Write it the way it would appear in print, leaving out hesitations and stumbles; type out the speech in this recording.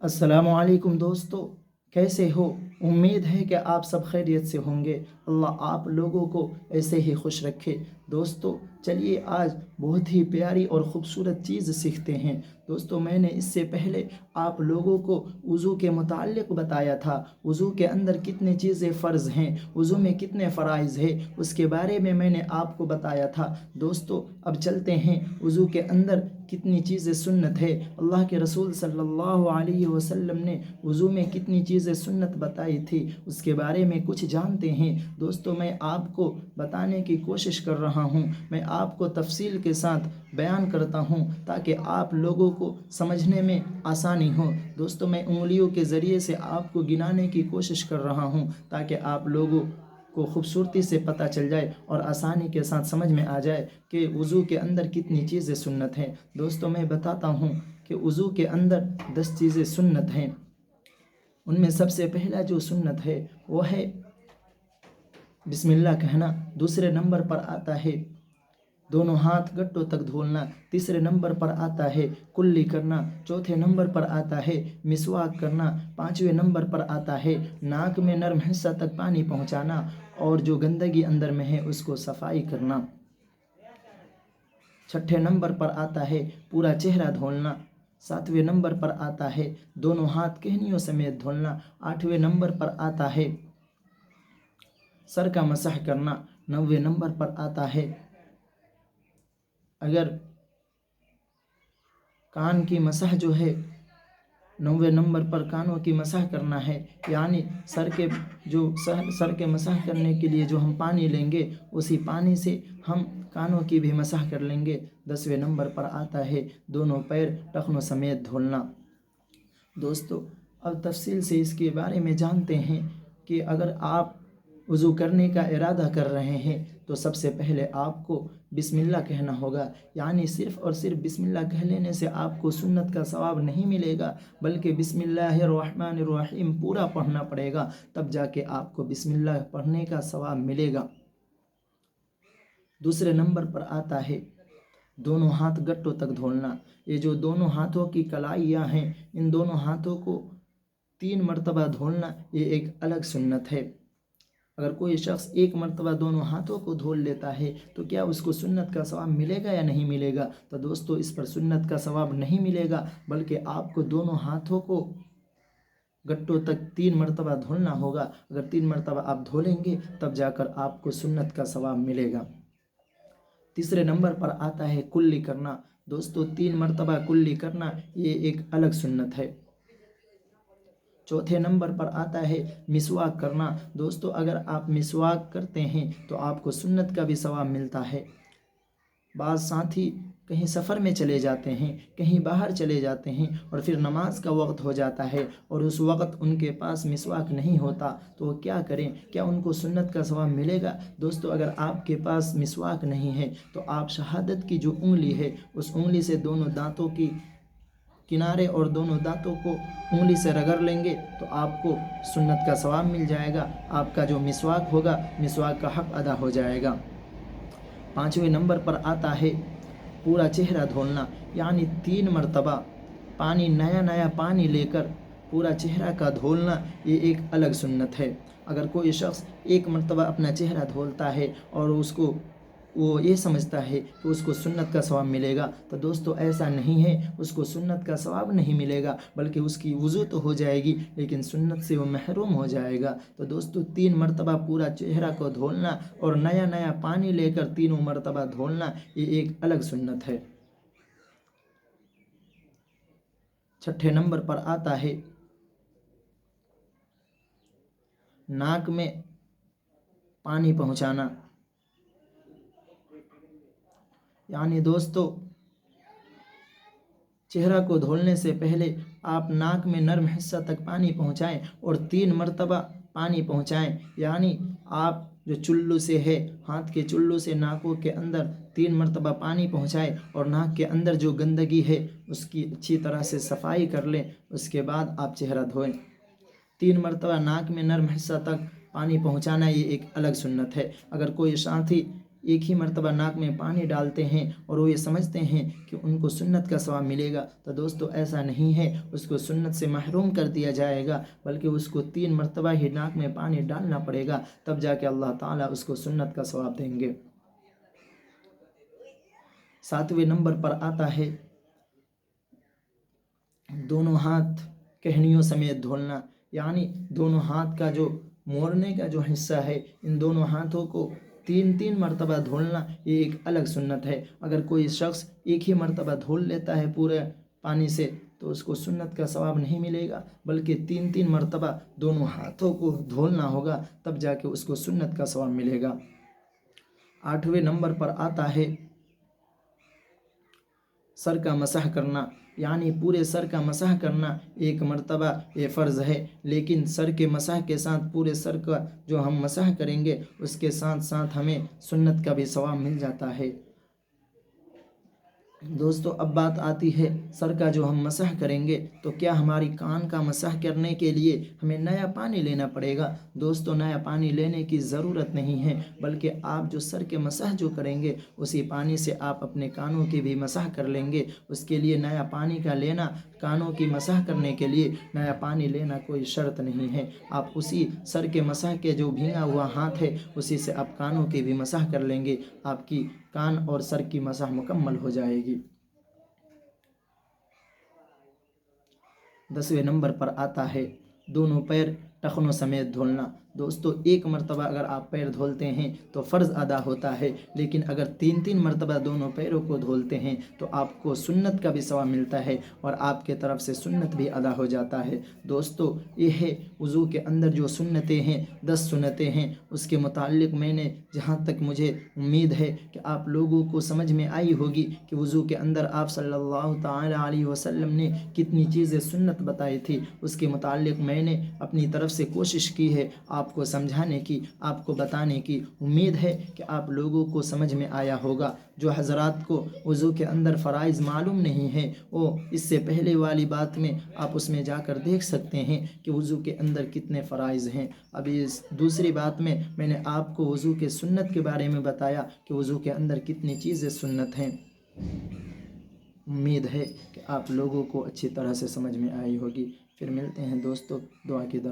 अस्सलामुअलैकुम दोस्तों, कैसे हो? उम्मीद है कि आप सब खैरियत से होंगे। अल्लाह आप लोगों को ऐसे ही खुश रखे। दोस्तों चलिए आज बहुत ही प्यारी और ख़ूबसूरत चीज़ सीखते हैं। दोस्तों मैंने इससे पहले आप लोगों को वज़ू के मुताल्लिक़ बताया था। वज़ू के अंदर कितनी चीज़ें फ़र्ज़ हैं, वज़ू में कितने फ़राइज़ हैं, उसके बारे में मैंने आपको बताया था। दोस्तों अब चलते हैं वज़ू के अंदर कितनी चीज़ें सुन्नत है। अल्लाह के रसूल सल्लल्लाहु अलैहि वसल्लम ने वज़ू में कितनी चीज़ें सुन्नत बताई थी, उसके बारे में कुछ जानते हैं। दोस्तों मैं आपको बताने की कोशिश कर रहा हूँ, मैं आपको तफसील के साथ बयान करता हूँ ताकि आप लोगों को समझने में आसानी हो। दोस्तों मैं उंगलियों के ज़रिए से आपको गिनाने की कोशिश कर रहा हूँ ताकि आप लोगों को खूबसूरती से पता चल जाए और आसानी के साथ समझ में आ जाए कि वज़ू के अंदर कितनी चीज़ें सुन्नत हैं। दोस्तों मैं बताता हूँ कि वज़ू के अंदर 10 चीज़ें सुन्नत हैं। उनमें सबसे पहला जो सुन्नत है वो है बिस्मिल्लाह कहना। दूसरे नंबर पर आता है दोनों हाथ गट्टों तक धोना। तीसरे नंबर पर आता है कुल्ली करना। चौथे नंबर पर आता है मिसवाक करना। पाँचवें नंबर पर आता है नाक में नर्म हिस्सा तक पानी पहुंचाना और जो गंदगी अंदर में है उसको सफाई करना। छठे नंबर पर आता है पूरा चेहरा धोना। सातवें नंबर पर आता है दोनों हाथ कहनियों समेत धोना। आठवें नंबर पर आता है सर का मसाह करना। नौवें नंबर पर आता है अगर कान की मसाह जो है, 9वें नंबर पर कानों की मसाह करना है, यानी सर के मसाह करने के लिए जो हम पानी लेंगे उसी पानी से हम कानों की भी मसाह कर लेंगे। 10वें नंबर पर आता है दोनों पैर टखनों समेत धोना। दोस्तों अब तफसील से इसके बारे में जानते हैं कि अगर आप वज़ू करने का इरादा कर रहे हैं तो सबसे पहले आपको बिस्मिल्लाह कहना होगा। यानी सिर्फ़ और सिर्फ बिस्मिल्लाह कह लेने से आपको सुन्नत का सवाब नहीं मिलेगा, बल्कि बिस्मिल्लाहिर्रहमानिर्रहीम पूरा पढ़ना पड़ेगा, तब जाके आपको बिस्मिल्लाह पढ़ने का सवाब मिलेगा। दूसरे नंबर पर आता है दोनों हाथ गट्टों तक धोना। ये जो दोनों हाथों की कलाइयाँ हैं, इन दोनों हाथों को 3 मरतबा धोना, ये एक अलग सुन्नत है। अगर कोई शख्स एक मरतबा दोनों हाथों को धो लेता है तो क्या उसको सुन्नत का सवाब मिलेगा या नहीं मिलेगा? तो दोस्तों इस पर सुन्नत का सवाब नहीं मिलेगा, बल्कि आपको दोनों हाथों को गट्टों तक 3 मरतबा धोना होगा। अगर 3 मरतबा आप धो लेंगे तब जाकर आपको सुन्नत का सवाब मिलेगा। तीसरे नंबर पर आता है कुल्ली करना। दोस्तों 3 मरतबा कुल्ली करना ये एक अलग सुन्नत है। चौथे नंबर पर आता है मिसवाक करना। दोस्तों अगर आप मिसवाक करते हैं तो आपको सुन्नत का भी सवाब मिलता है। बाज़ साथी कहीं सफ़र में चले जाते हैं, कहीं बाहर चले जाते हैं और फिर नमाज का वक्त हो जाता है और उस वक्त उनके पास मिसवाक नहीं होता, तो वो क्या करें? क्या उनको सुन्नत का सवाब मिलेगा? दोस्तों अगर आपके पास मिसवाक नहीं है तो आप शहादत की जो उंगली है उस उंगली से दोनों दांतों की किनारे और दोनों दांतों को उंगली से रगड़ लेंगे तो आपको सुन्नत का सवाब मिल जाएगा। आपका जो मिसवाक होगा, मिसवाक का हक़ अदा हो जाएगा। 5वें नंबर पर आता है पूरा चेहरा धोना। यानी 3 मरतबा पानी, नया पानी लेकर पूरा चेहरा का धोना, ये एक अलग सुन्नत है। अगर कोई शख्स एक मरतबा अपना चेहरा धोता है और वो ये समझता है कि उसको सुन्नत का सवाब मिलेगा, तो दोस्तों ऐसा नहीं है। उसको सुन्नत का सवाब नहीं मिलेगा, बल्कि उसकी वज़ू तो हो जाएगी लेकिन सुन्नत से वो महरूम हो जाएगा। तो दोस्तों 3 मरतबा पूरा चेहरा को धोना और नया पानी लेकर 3 मरतबा धोना, ये एक अलग सुन्नत है। छठे नंबर पर आता है नाक में पानी पहुंचाना। यानी दोस्तों चेहरा को धोने से पहले आप नाक में नर्म हिस्सा तक पानी पहुंचाएं और 3 मरतबा पानी पहुंचाएं। यानी आप जो चुल्लू से है, हाथ के चुल्लू से नाकों के अंदर 3 मरतबा पानी पहुंचाएं और नाक के अंदर जो गंदगी है उसकी अच्छी तरह से सफाई कर लें। उसके बाद आप चेहरा धोएं। 3 मरतबा नाक में नर्म हिस्सा तक पानी पहुंचाना, ये एक अलग सुन्नत है। अगर कोई साथी ایک ہی مرتبہ ناک میں پانی ڈالتے ہیں اور وہ یہ سمجھتے ہیں کہ ان کو سنت کا ثواب ملے گا، تو دوستو ایسا نہیں ہے، اس کو سنت سے محروم کر دیا جائے گا، بلکہ اس کو 3 مرتبہ ہی ناک میں پانی ڈالنا پڑے گا، تب جا کے اللہ تعالیٰ اس کو سنت کا ثواب دیں گے۔ 7ویں نمبر پر آتا ہے دونوں ہاتھ کہنیوں سمیت دھولنا، یعنی دونوں ہاتھ کا جو مورنے کا جو حصہ ہے، ان دونوں ہاتھوں کو 3 مرتبہ دھولنا، یہ ایک الگ سنت ہے۔ اگر کوئی شخص ایک ہی مرتبہ دھول لیتا ہے پورے پانی سے تو اس کو سنت کا ثواب نہیں ملے گا، بلکہ 3 مرتبہ دونوں ہاتھوں کو دھولنا ہوگا، تب جا کے اس کو سنت کا ثواب ملے گا۔ 8ویں نمبر پر آتا ہے سر کا مسح کرنا، یعنی پورے سر کا مسح کرنا ایک مرتبہ یہ فرض ہے، لیکن سر کے مسح کے ساتھ پورے سر کا جو ہم مسح کریں گے اس کے ساتھ ساتھ ہمیں سنت کا بھی ثواب مل جاتا ہے۔ دوستو اب بات آتی ہے سر کا جو ہم مسح کریں گے تو کیا ہماری کان کا مسح کرنے کے لیے ہمیں نیا پانی لینا پڑے گا؟ دوستو نیا پانی لینے کی ضرورت نہیں ہے، بلکہ آپ جو سر کے مسح جو کریں گے اسی پانی سے آپ اپنے کانوں کی بھی مسح کر لیں گے۔ اس کے لیے نیا پانی کا لینا، کانوں کی مسح کرنے کے لیے نیا پانی لینا کوئی شرط نہیں ہے، آپ اسی سر کے مسح کے جو بھیگا ہوا ہاتھ ہے اسی سے آپ کانوں کی بھی مسح کر لیں گے، آپ کی کان اور سر کی مسح مکمل ہو جائے گی۔ 10ویں نمبر پر آتا ہے دونوں پیر ٹخنوں سمیت دھولنا۔ دوستو ایک مرتبہ اگر آپ پیر دھولتے ہیں تو فرض ادا ہوتا ہے، لیکن اگر 3 مرتبہ دونوں پیروں کو دھولتے ہیں تو آپ کو سنت کا بھی ثواب ملتا ہے اور آپ کے طرف سے سنت بھی ادا ہو جاتا ہے۔ دوستو یہ ہے وضو کے اندر جو سنتیں ہیں، 10 سنتیں ہیں، اس کے متعلق میں نے جہاں تک مجھے امید ہے کہ آپ لوگوں کو سمجھ میں آئی ہوگی کہ وضو کے اندر آپ صلی اللہ تعالی علیہ وسلم نے کتنی چیزیں سنت بتائی تھی، اس کے متعلق میں نے اپنی طرف سے کوشش کی ہے آپ کو سمجھانے کی، آپ کو بتانے کی۔ امید ہے کہ آپ لوگوں کو سمجھ میں آیا ہوگا۔ جو حضرات کو وضو کے اندر فرائض معلوم نہیں ہے وہ اس سے پہلے والی بات میں آپ اس میں جا کر دیکھ سکتے ہیں کہ وضو کے اندر کتنے فرائض ہیں۔ ابھی اس دوسری بات میں نے آپ کو وضو کے سنت کے بارے میں بتایا کہ وضو کے اندر کتنی چیزیں سنت ہیں۔ امید ہے کہ آپ لوگوں کو اچھی طرح سے سمجھ میں آئی ہوگی۔ پھر ملتے ہیں دوستو، دعا کی